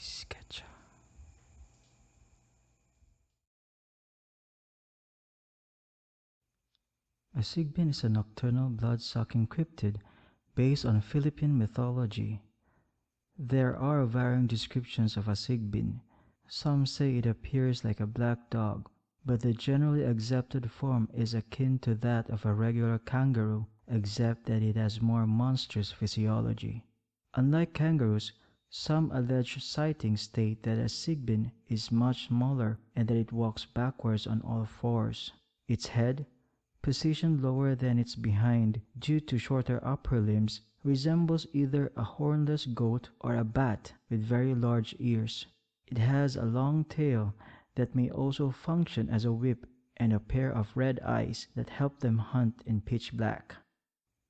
CreepySketcha. A Sigbin is a nocturnal blood-sucking cryptid based on Philippine mythology. There are varying descriptions of a Sigbin. Some say it appears like a black dog, but the generally accepted form is akin to that of a regular kangaroo, except that it has more monstrous physiology. Unlike kangaroos, some alleged sightings state that a Sigbin is much smaller and that it walks backwards on all fours. Its head, positioned lower than its behind due to shorter upper limbs, resembles either a hornless goat or a bat with very large ears. It has a long tail that may also function as a whip and a pair of red eyes that help them hunt in pitch black.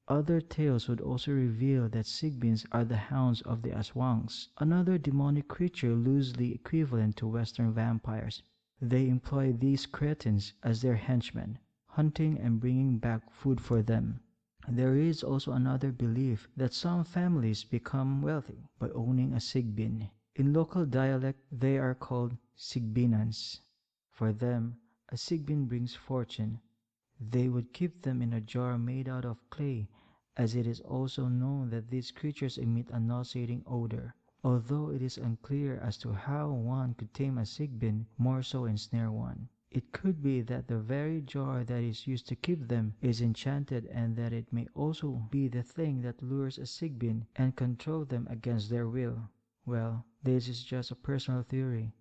Other tales would also reveal that Sigbins are the hounds of the Aswangs, another demonic creature loosely equivalent to Western vampires. They employ these cretins as their henchmen, hunting and bringing back food for them. There is also another belief that some families become wealthy by owning a Sigbin. In local dialect, they are called Sigbinans. For them, a Sigbin brings fortune. They would keep them in a jar made out of clay, as it is also known that these creatures emit a nauseating odor. Although it is unclear as to how one could tame a Sigbin, more so ensnare one. It could be that the very jar that is used to keep them is enchanted, and that it may also be the thing that lures a Sigbin and controls them against their will. Well, this is just a personal theory.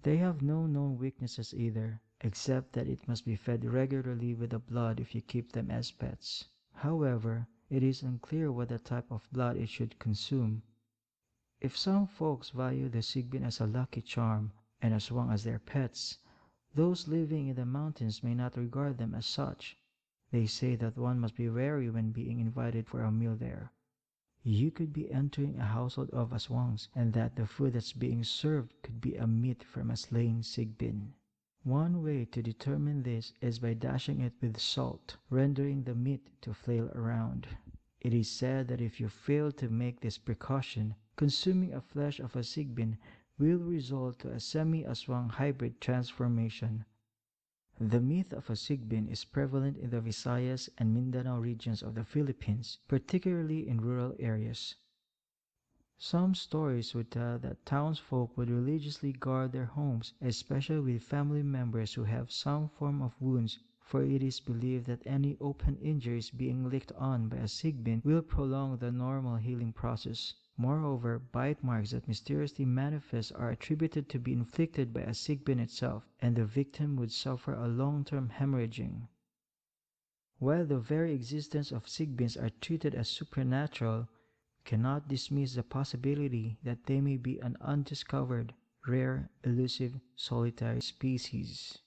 They have no known weaknesses either, except that it must be fed regularly with the blood if you keep them as pets. However, it is unclear what the type of blood it should consume. If some folks value the Sigbin as a lucky charm and Aswang as their pets, those living in the mountains may not regard them as such. They say that one must be wary when being invited for a meal there. You could be entering a household of Aswangs, and that the food that's being served could be a meat from a slain Sigbin. One way to determine this is by dashing it with salt, rendering the meat to flail around. It is said that if you fail to make this precaution, consuming a flesh of a Sigbin will result to a semi-Aswang hybrid transformation. The myth of a Sigbin is prevalent in the Visayas and Mindanao regions of the Philippines, particularly in rural areas. Some stories would tell that townsfolk would religiously guard their homes, especially with family members who have some form of wounds, for it is believed that any open injuries being licked on by a Sigbin will prolong the normal healing process. Moreover, bite marks that mysteriously manifest are attributed to be inflicted by a Sigbin itself, and the victim would suffer a long-term hemorrhaging. While the very existence of Sigbins are treated as supernatural, we cannot dismiss the possibility that they may be an undiscovered, rare, elusive, solitary species.